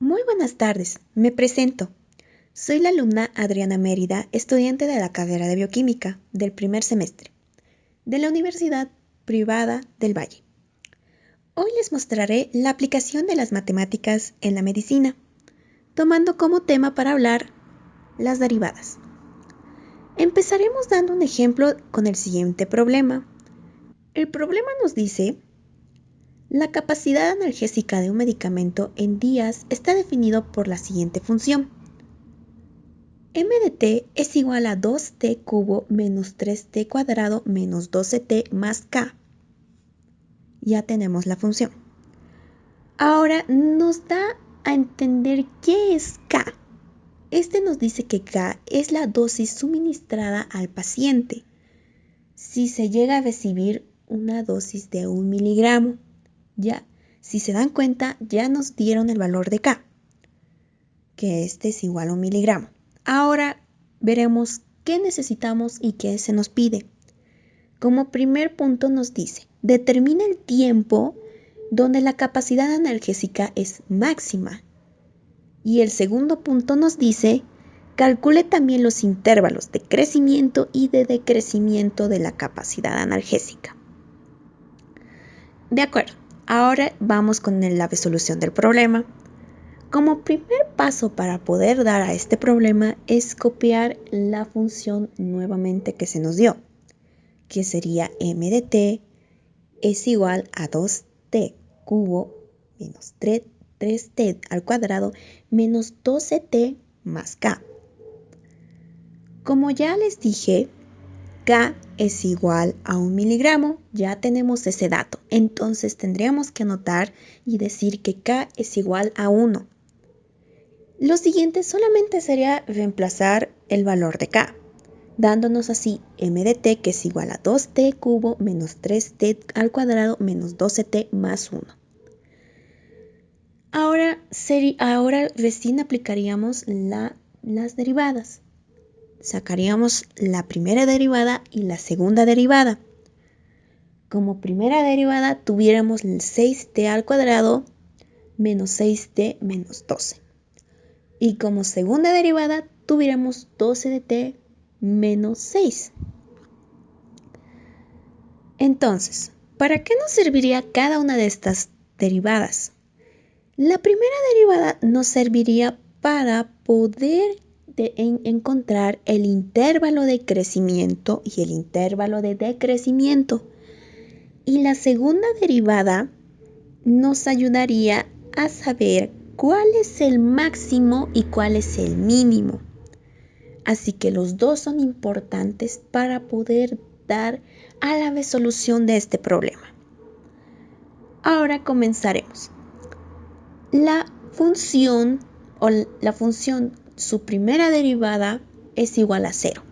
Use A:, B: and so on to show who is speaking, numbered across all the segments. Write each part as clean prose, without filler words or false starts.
A: Muy buenas tardes, me presento. Soy la alumna Adriana Mérida, estudiante de la carrera de Bioquímica del primer semestre de la Universidad Privada del Valle. Hoy les mostraré la aplicación de las matemáticas en la medicina, tomando como tema para hablar las derivadas. Empezaremos dando un ejemplo con el siguiente problema. El problema nos dice: la capacidad analgésica de un medicamento en días está definido por la siguiente función. M de t es igual a 2t cubo menos 3t cuadrado menos 12t más k. Ya tenemos la función. Ahora nos da a entender qué es k. Este nos dice que k es la dosis suministrada al paciente si se llega a recibir una dosis de 1 miligramo. Ya, si se dan cuenta, ya nos dieron el valor de k, que este es igual a 1 miligramo. Ahora veremos qué necesitamos y qué se nos pide. Como primer punto nos dice: determina el tiempo donde la capacidad analgésica es máxima. Y el segundo punto nos dice: calcule también los intervalos de crecimiento y de decrecimiento de la capacidad analgésica. De acuerdo, ahora vamos con la resolución del problema. Como primer paso para poder dar a este problema es copiar la función nuevamente que se nos dio, que sería m de t es igual a 2t cubo menos 3t al cuadrado menos 12t más k. Como ya les dije, k es igual a 1 miligramo, ya tenemos ese dato. Entonces tendríamos que anotar y decir que k es igual a 1. Lo siguiente solamente sería reemplazar el valor de k, dándonos así m de t que es igual a 2t cubo menos 3t al cuadrado menos 12t más 1. Ahora recién aplicaríamos las derivadas. Sacaríamos la primera derivada y la segunda derivada. Como primera derivada tuviéramos el 6t al cuadrado menos 6t menos 12. Y como segunda derivada tuviéramos 12 de t menos 6. Entonces, ¿para qué nos serviría cada una de estas derivadas? La primera derivada nos serviría para poder encontrar el intervalo de crecimiento y el intervalo de decrecimiento. Y la segunda derivada nos ayudaría a saber cuál es el máximo y cuál es el mínimo. Así que los dos son importantes para poder dar a la resolución de este problema. Ahora comenzaremos. La función su primera derivada es igual a 0.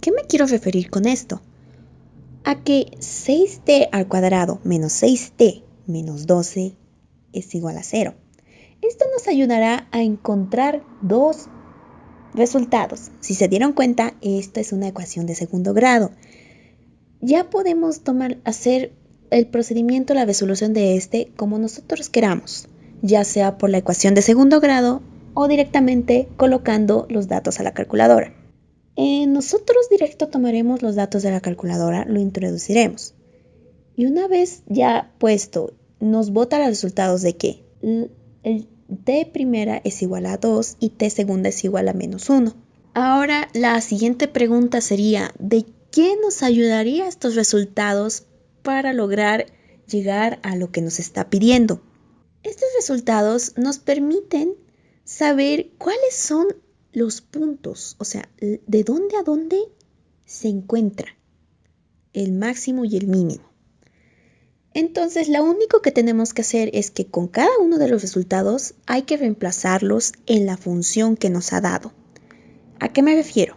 A: ¿Qué me quiero referir con esto? A que 6t al cuadrado menos 6t menos 12 es igual a 0. Esto nos ayudará a encontrar dos resultados. Si se dieron cuenta, esto es una ecuación de segundo grado. Ya podemos hacer el procedimiento, la resolución de este como nosotros queramos, ya sea por la ecuación de segundo grado o directamente colocando los datos a la calculadora. Nosotros directo tomaremos los datos de la calculadora, lo introduciremos. Y una vez ya puesto, nos bota los resultados de que el t primera es igual a 2 y t segunda es igual a menos 1. Ahora la siguiente pregunta sería: ¿de qué nos ayudaría estos resultados para lograr llegar a lo que nos está pidiendo? Estos resultados nos permiten saber cuáles son los puntos, o sea, de dónde a dónde se encuentra el máximo y el mínimo. Entonces, lo único que tenemos que hacer es que con cada uno de los resultados hay que reemplazarlos en la función que nos ha dado. ¿A qué me refiero?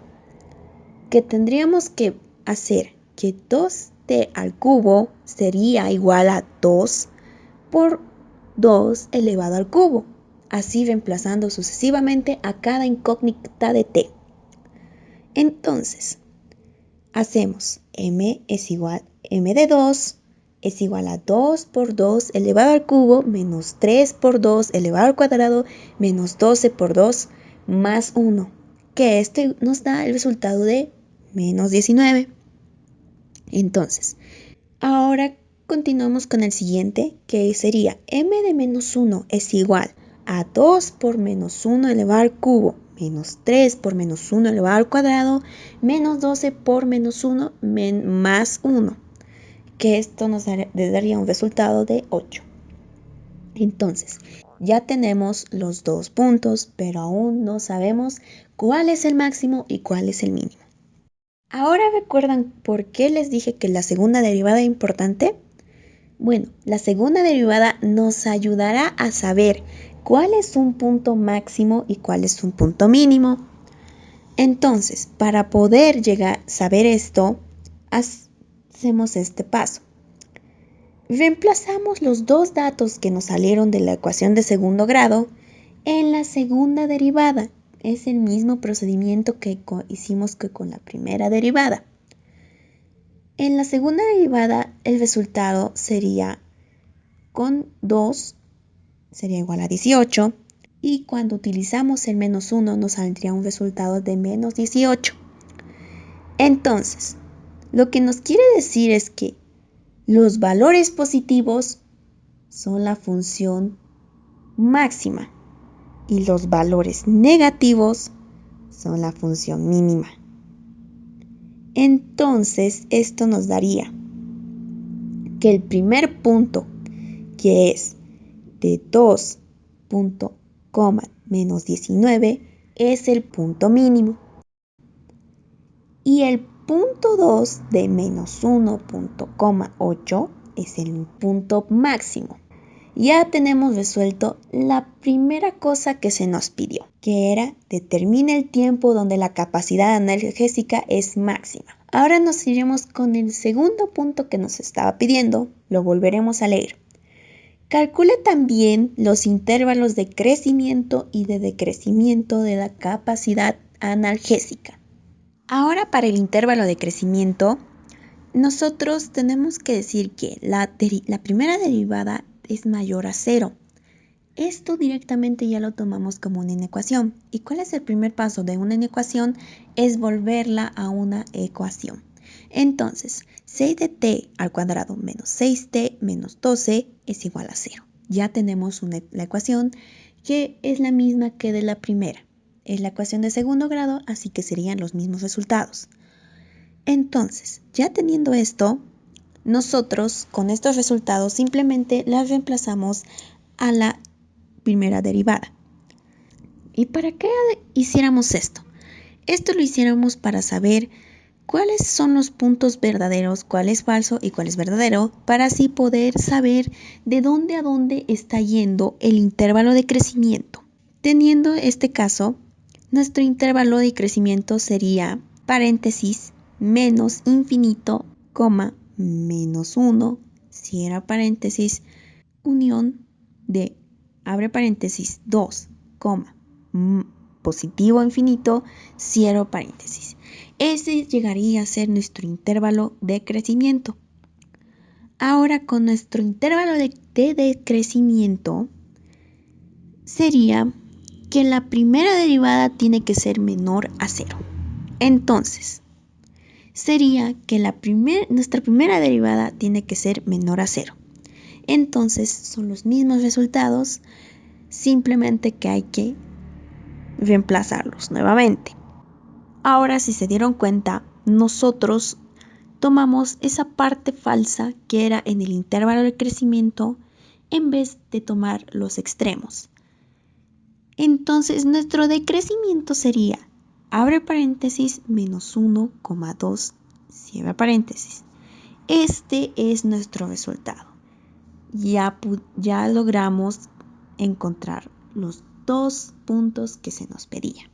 A: Que tendríamos que hacer que 2t al cubo sería igual a 2 por 2 elevado al cubo, así reemplazando sucesivamente a cada incógnita de t. Entonces, hacemos m es igual a m de 2 es igual a 2 por 2 elevado al cubo menos 3 por 2 elevado al cuadrado menos 12 por 2 más 1, que este nos da el resultado de menos 19. Entonces, ahora continuamos con el siguiente, que sería m de menos 1 es igual a 2 por menos 1 elevado al cubo menos 3 por menos 1 elevado al cuadrado menos 12 por menos 1 más 1, que esto nos daría un resultado de 8. Entonces, ya tenemos los dos puntos, pero aún no sabemos cuál es el máximo y cuál es el mínimo. ¿Ahora recuerdan por qué les dije que la segunda derivada es importante? Bueno, la segunda derivada nos ayudará a saber cuál es un punto máximo y cuál es un punto mínimo. Entonces, para poder llegar a saber esto, hacemos este paso. Reemplazamos los dos datos que nos salieron de la ecuación de segundo grado en la segunda derivada. Es el mismo procedimiento que hicimos con la primera derivada. En la segunda derivada, el resultado sería con 2, sería igual a 18. Y cuando utilizamos el menos 1, nos saldría un resultado de menos 18. Entonces, lo que nos quiere decir es que los valores positivos son la función máxima y los valores negativos son la función mínima. Entonces, esto nos daría que el primer punto, que es de 2 menos 19, es el punto mínimo. Y el punto 2 de menos 1,8 es el punto máximo. Ya tenemos resuelto la primera cosa que se nos pidió, que era determine el tiempo donde la capacidad analgésica es máxima. Ahora nos iremos con el segundo punto que nos estaba pidiendo, lo volveremos a leer. Calcule también los intervalos de crecimiento y de decrecimiento de la capacidad analgésica. Ahora para el intervalo de crecimiento, nosotros tenemos que decir que la primera derivada es mayor a 0. Esto directamente ya lo tomamos como una inecuación. ¿Y cuál es el primer paso de una inecuación? Es volverla a una ecuación. Entonces, 6 de t al cuadrado menos 6t menos 12 es igual a 0. Ya tenemos la ecuación que es la misma que de la primera. Es la ecuación de segundo grado, así que serían los mismos resultados. Entonces, ya teniendo esto, nosotros con estos resultados simplemente las reemplazamos a la primera derivada. ¿Y para qué hiciéramos esto? Esto lo hiciéramos para saber cuáles son los puntos verdaderos, cuál es falso y cuál es verdadero, para así poder saber de dónde a dónde está yendo el intervalo de crecimiento. Teniendo este caso, nuestro intervalo de crecimiento sería paréntesis menos infinito, coma, menos 1, cierra paréntesis, unión de, abre paréntesis, 2, coma, positivo infinito, cierro paréntesis. Ese llegaría a ser nuestro intervalo de crecimiento. Ahora con nuestro intervalo de decrecimiento sería que la primera derivada tiene que ser menor a 0. Entonces, sería que nuestra primera derivada tiene que ser menor a 0. Entonces, son los mismos resultados, simplemente que hay que reemplazarlos nuevamente. Ahora, si se dieron cuenta, nosotros tomamos esa parte falsa que era en el intervalo de crecimiento en vez de tomar los extremos. Entonces, nuestro decrecimiento sería, abre paréntesis, menos 1,2, cierra paréntesis. Este es nuestro resultado. Ya logramos encontrar los dos puntos que se nos pedía.